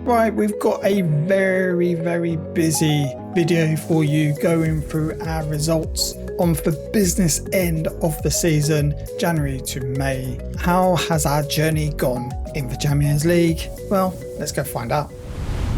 Right, we've got a very busy video for you going through our results on the business end of the season, January to May. How has our journey gone in the Champions League? Well, let's go find out.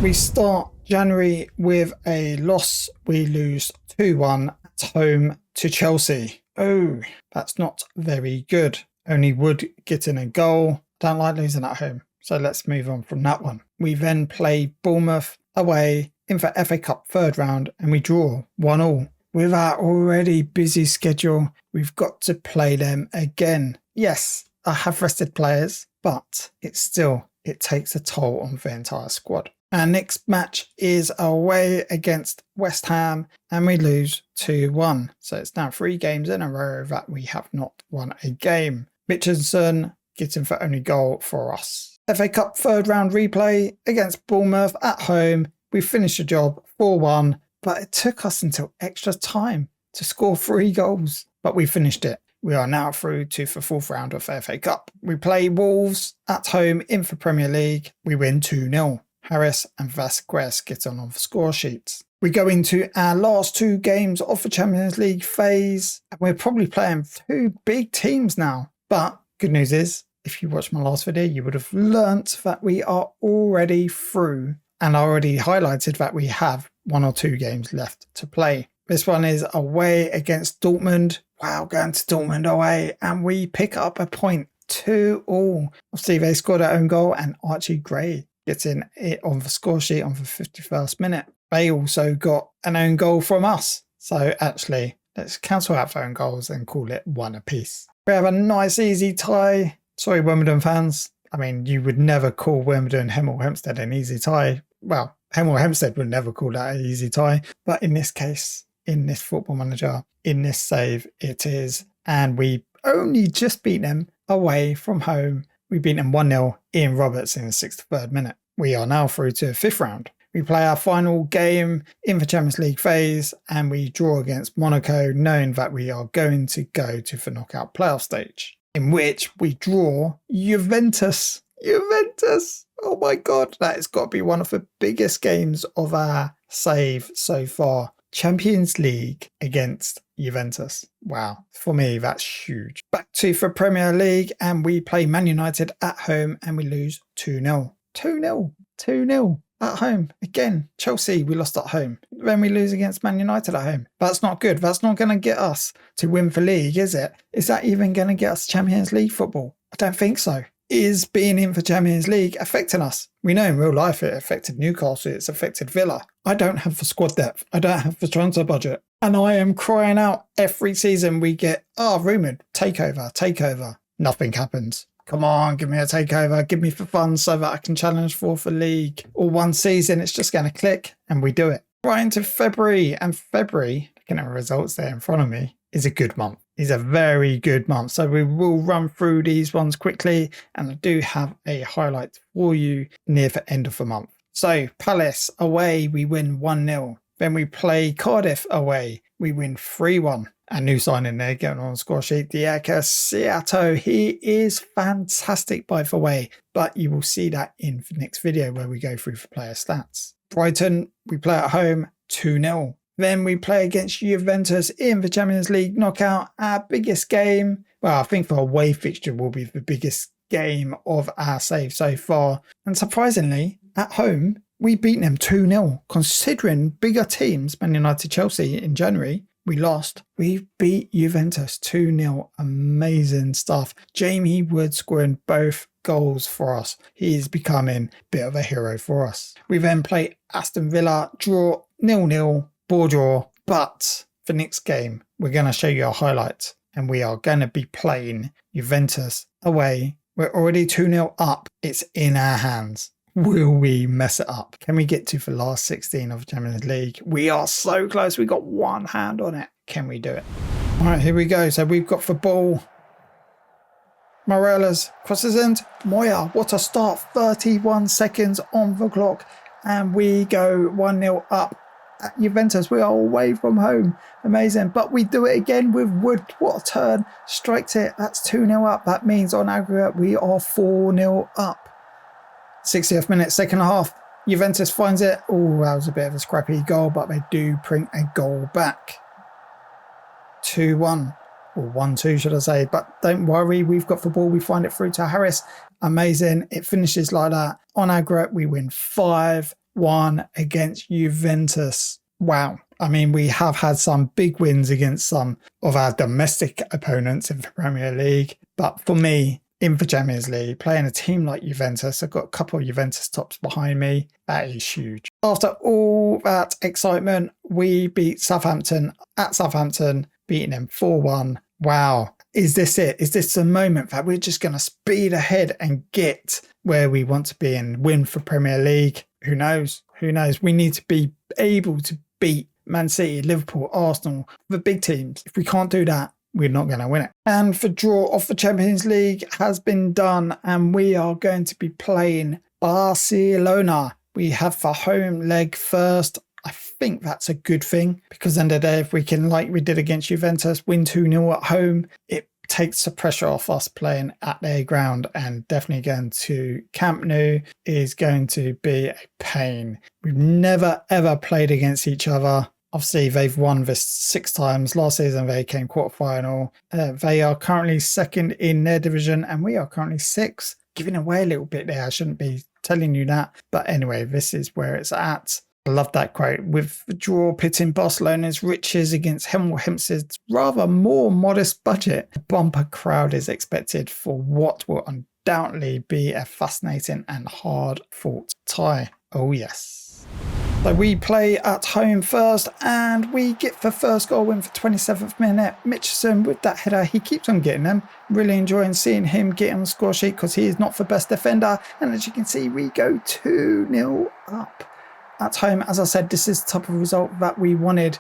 We start January with a loss. We lose 2-1 at home to Chelsea. Oh, that's not very good. Only Wood getting a goal. Don't like losing at home. So let's move on from that one. We then play Bournemouth away in the FA Cup third round and we draw 1-1. With our already busy schedule, we've got to play them again. Yes, I have rested players, but it takes a toll on the entire squad. Our next match is away against West Ham and we lose 2-1. So it's now 3 games in a row that we have not won a game. Richardson getting the only goal for us. FA Cup third round replay against Bournemouth at home. We finished the job 4-1, but it took us until extra time to score 3 goals, but we finished it. We are now through to the fourth round of the FA Cup. We play Wolves at home in the Premier League. We win 2-0. Harris and Vasquez get on the score sheets. We go into our last 2 games of the Champions League phase, and we're probably playing 2 big teams now. But good news is, if you watched my last video, you would have learnt that we are already through, and I already highlighted that we have 1 or 2 games left to play. This one is away against Dortmund. Wow, going to Dortmund away, and we pick up a point, 2-2. Obviously, they scored their own goal, and Archie Gray gets in it on the score sheet on the 51st minute. They also got an own goal from us. So actually, let's cancel out their own goals and call it 1 apiece. We have a nice easy tie. Sorry, Wimbledon fans. I mean, you would never call Wimbledon Hemel Hempstead an easy tie. Well, Hemel Hempstead would never call that an easy tie. But in this case, in this Football Manager, in this save, it is. And we only just beat them away from home. We beat them 1-0. Ian Roberts in the 63rd minute. We are now through to the 5th round. We play our final game in the Champions League phase and we draw against Monaco, knowing that we are going to go to the knockout playoff stage, in which we draw Juventus. Juventus! Oh my God, that has got to be one of the biggest games of our save so far. Champions League against Juventus. Wow, for me that's huge. Back to the Premier League and we play Man United at home and we lose 2-0. 2-0 at home. Again, Chelsea, we lost at home. Then we lose against Man United at home. That's not good. That's not going to get us to win the league, is it? Is that even going to get us Champions League football? I don't think so. Is being in the Champions League affecting us? We know in real life it affected Newcastle, it's affected Villa. I don't have the squad depth. I don't have the transfer budget. And I am crying out every season we get, rumoured, takeover. Nothing happens. Come on, give me a takeover, give me the funds so that I can challenge for the league. All one season, it's just going to click and we do it. Right into February, and February, looking at the results there in front of me, is a good month. It's a very good month. So we will run through these ones quickly, and I do have a highlight for you near the end of the month. So Palace away, we win 1-0. Then we play Cardiff away, we win 3-1. A new signing there, getting on the score sheet, Diaka Seato. He is fantastic, by the way, but you will see that in the next video where we go through the player stats. Brighton, we play at home 2-0. Then we play against Juventus in the Champions League knockout, our biggest game. Well, I think the away fixture will be the biggest game of our save so far. And surprisingly, at home, we beat them 2-0. Considering bigger teams, Man United, Chelsea in January, we lost. We beat Juventus 2-0. Amazing stuff. Jamie Wood scoring both goals for us. He is becoming a bit of a hero for us. We then play Aston Villa, draw 0-0, ball draw. But for next game, we're going to show you a highlight. And we are going to be playing Juventus away. We're already 2-0 up. It's in our hands. Will we mess it up? Can we get to the last 16 of the Champions League? We are so close. We got one hand on it. Can we do it? All right, here we go. So we've got the ball. Morelos crosses in. Moya, what a start. 31 seconds on the clock. And we go 1-0 up at Juventus. We are away from home. Amazing. But we do it again with Wood. What a turn. Strikes it. That's 2-0 up. That means on aggregate we are 4-0 up. 60th minute, second half. Juventus finds it. Oh, that was a bit of a scrappy goal, but they do bring a goal back. 2-1. Or 1-2 should I say, but don't worry, we've got the ball, we find it through to Harris. Amazing, it finishes like that. On aggregate, we win 5-1 against Juventus. Wow. I mean, we have had some big wins against some of our domestic opponents in the Premier League, but for me, in the Champions League, playing a team like Juventus, I've got a couple of Juventus tops behind me, that is huge. After all that excitement, we beat Southampton at Southampton, beating them 4-1. Wow. Is this it? Is this the moment that we're just going to speed ahead and get where we want to be and win for Premier League? Who knows? Who knows? We need to be able to beat Man City, Liverpool, Arsenal, the big teams. If we can't do that, we're not going to win it. And the draw of the Champions League has been done, and we are going to be playing Barcelona. We have the home leg first. I think that's a good thing, because end of the day, if we can, like we did against Juventus, win 2-0 at home, it takes the pressure off us playing at their ground, and definitely going to Camp Nou is going to be a pain. We've never ever played against each other. Obviously, they've won this 6 times. Last season, they came quarterfinal. They are currently second in their division, and we are currently 6th. Giving away a little bit there. I shouldn't be telling you that. But anyway, this is where it's at. I love that quote. With the draw pitting Barcelona's riches against Hemel Hempstead's rather more modest budget, a bumper crowd is expected for what will undoubtedly be a fascinating and hard-fought tie. Oh yes. So we play at home first, and we get the first goal win for 27th minute. Mitchison with that header, he keeps on getting them. Really enjoying seeing him get on the score sheet, because he is not the best defender. And as you can see, we go 2-0 up. At home, as I said, this is the type of result that we wanted.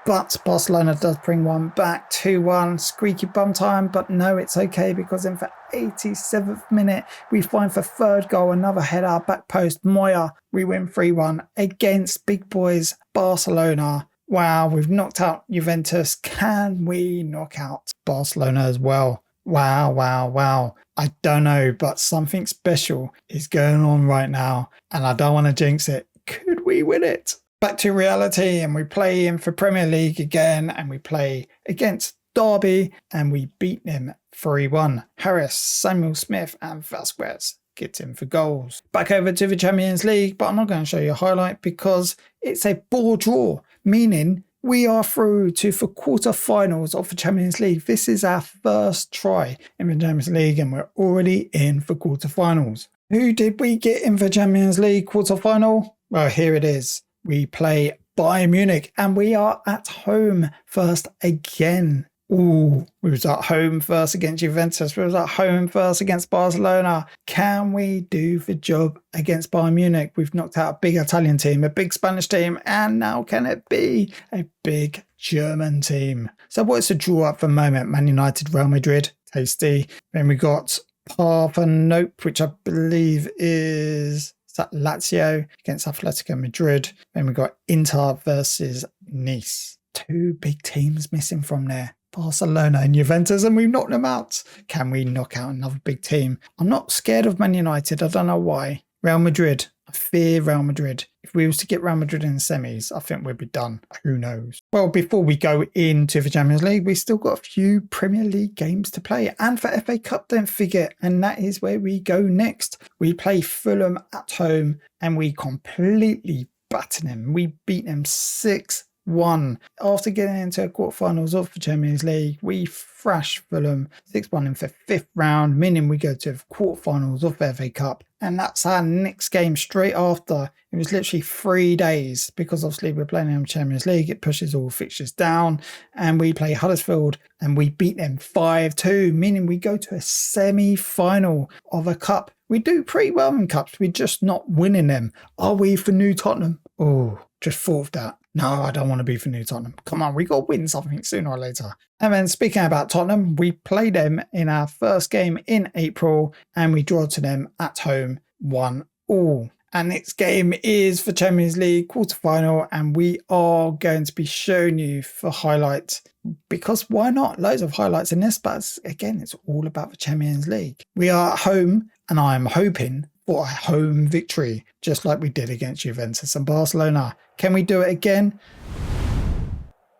But Barcelona does bring one back, 2-1, squeaky bum time, but no, it's okay, because in the 87th minute, we find the third goal, another header, back post, Moya. We win 3-1 against big boys Barcelona. Wow, we've knocked out Juventus. Can we knock out Barcelona as well? Wow, wow, wow. I don't know, but something special is going on right now, and I don't want to jinx it. Could we win it? Back to reality, and we play in for Premier League again, and we play against Derby, and we beat them 3-1. Harris, Samuel Smith and Vasquez get in for goals. Back over to the Champions League, but I'm not going to show you a highlight because it's a ball draw, meaning we are through to the quarterfinals of the Champions League. This is our first try in the Champions League, and we're already in for quarterfinals. Who did we get in the Champions League quarterfinal? Well, here it is. We play Bayern Munich, and we are at home first again. Ooh, we was at home first against Juventus. We was at home first against Barcelona. Can we do the job against Bayern Munich? We've knocked out a big Italian team, a big Spanish team, and now can it be a big German team? So what's the draw at the moment? Man United, Real Madrid, tasty. Then we got Parthenope, which I believe is that Lazio against Atletico Madrid. Then we got Inter versus Nice. 2 big teams missing from there. Barcelona and Juventus, and we've knocked them out. Can we knock out another big team? I'm not scared of Man United. I don't know why. Real Madrid. I fear Real Madrid. If we was to get Real Madrid in the semis, I think we'd be done. Who knows? Well, before we go into the Champions League, we still got a few Premier League games to play. And for FA Cup, don't forget. And that is where we go next. We play Fulham at home, and we completely batter them. We beat them 6-1. After getting into quarterfinals of the Champions League, we thrash Fulham 6-1 in the 5th round, meaning we go to the quarterfinals of the FA Cup. And that's our next game straight after. It was literally 3 days, because obviously we're playing in the Champions League. It pushes all fixtures down, and we play Huddersfield, and we beat them 5-2, meaning we go to a semi-final of a cup. We do pretty well in cups. We're just not winning them. Are we for New Tottenham? Oh, just thought of that. No, I don't want to be for New Tottenham. Come on, we got to win something sooner or later. And then speaking about Tottenham, we played them in our first game in April, and we draw to them at home 1-1. And next game is for Champions League quarterfinal, and we are going to be showing you for highlights, because why not? Loads of highlights in this, but again, it's all about the Champions League. We are at home, and I'm hoping for a home victory, just like we did against Juventus and Barcelona. Can we do it again?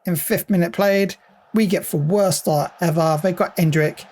In 5th minute played, we get the worst start ever. They got Endrick,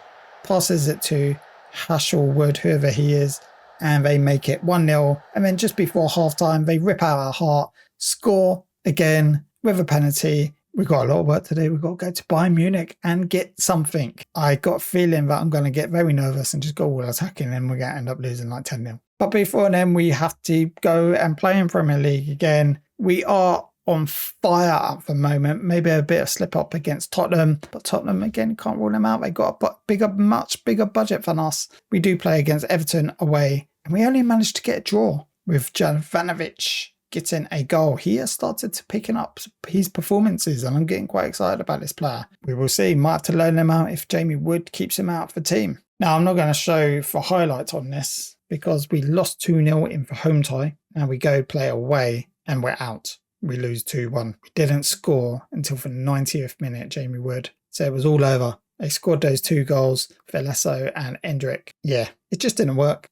passes it to Hasselwood, whoever he is, and they make it 1-0. And then just before halftime, they rip out our heart, score again with a penalty. We've got a lot of work to do. We've got to go to Bayern Munich and get something. I got a feeling that I'm going to get very nervous and just go all attacking, and we're going to end up losing like 10-0. But before then, we have to go and play in Premier League again. We are on fire at the moment. Maybe a bit of slip up against Tottenham, but Tottenham again, can't rule them out. They got a much bigger budget than us. We do play against Everton away, and we only managed to get a draw with Jovanovic getting a goal. He has started to picking up his performances, and I'm getting quite excited about this player. We will see. Might have to loan him out if Jamie Wood keeps him out of the team. Now, I'm not going to show for highlights on this because we lost 2-0 in the home tie. Now we go play away and we're out. We lose 2-1. We didn't score until the 90th minute, Jamie Wood. So it was all over. They scored those 2 goals, Veloso and Endrick. Yeah, it just didn't work.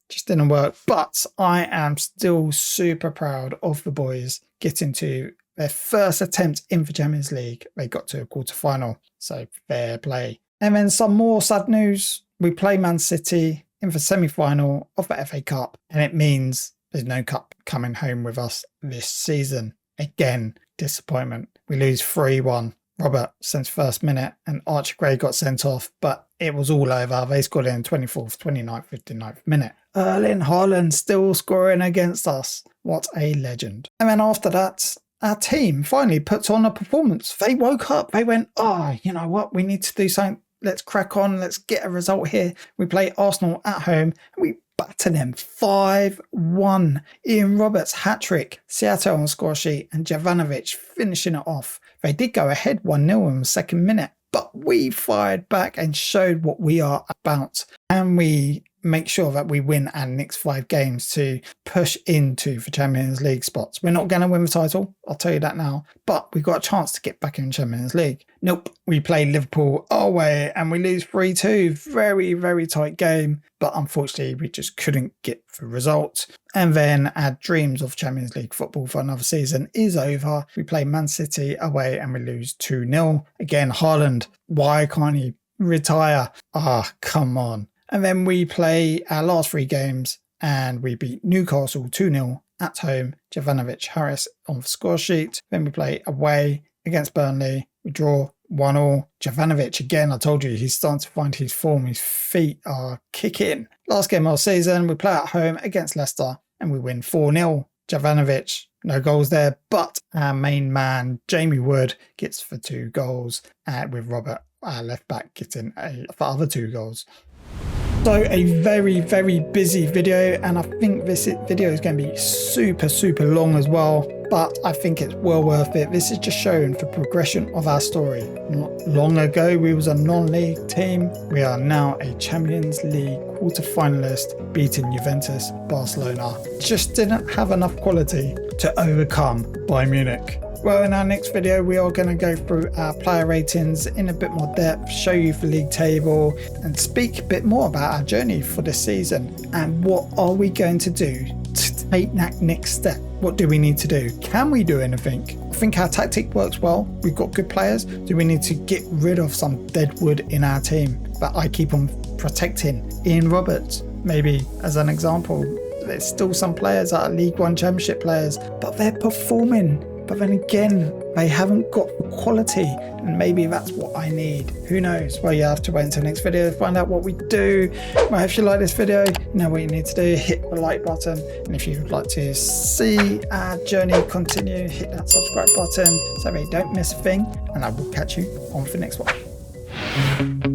But I am still super proud of the boys getting to their first attempt in the Champions League. They got to a quarter-final, so fair play. And then some more sad news. We play Man City in the semi-final of the FA Cup, and it means there's no cup coming home with us this season. Again, disappointment. We lose 3-1. Robert since first minute and Archie Gray got sent off, but it was all over. They scored in 24th, 29th, 59th minute. Erling Haaland still scoring against us. What a legend. And then after that, our team finally puts on a performance. They woke up. They went, you know what? We need to do something. Let's crack on. Let's get a result here. We play Arsenal at home and we batter them 5-1. Ian Roberts hat-trick, Seattle on score sheet, and Jovanovic finishing it off. They did go ahead 1-0 in the 2nd minute, but we fired back and showed what we are about. And we make sure that we win our next 5 games to push into the Champions League spots. We're not going to win the title, I'll tell you that now, but we've got a chance to get back in Champions League. Nope, we play Liverpool away and we lose 3-2. Very, very tight game, but unfortunately we just couldn't get the result. And then our dreams of Champions League football for another season is over. We play Man City away and we lose 2-0. Again, Haaland, why can't he retire? Come on. And then we play our last 3 games and we beat Newcastle 2-0 at home. Jovanovic, Harris on the score sheet. Then we play away against Burnley. We draw 1-1. Jovanovic, again, I told you, he's starting to find his form. His feet are kicking. Last game of the season, we play at home against Leicester and we win 4-0. Jovanovic, no goals there, but our main man, Jamie Wood, gets the 2 goals. And with Robert, our left back, getting the other 2 goals. So a very, very busy video, and I think this video is going to be super, super long as well, but I think it's well worth it. This is just showing the progression of our story. Not long ago, we was a non-league team. We are now a Champions League quarter-finalist, beating Juventus, Barcelona. Just didn't have enough quality to overcome Bayern Munich. Well, in our next video, we are going to go through our player ratings in a bit more depth, show you the league table, and speak a bit more about our journey for this season and what are we going to do to take that next step. What do we need to do? Can we do anything? I think our tactic works well. We've got good players. Do we need to get rid of some dead wood in our team that I keep on protecting? Ian Roberts, maybe as an example. There's still some players that are League One Championship players, but they're performing. But then again, they haven't got the quality, and maybe that's what I need. Who knows? Well, you have to wait until the next video to find out what we do. Well, if you like this video, you know what you need to do. Hit the like button. And if you'd like to see our journey continue, hit that subscribe button so that you don't miss a thing. And I will catch you on the next one.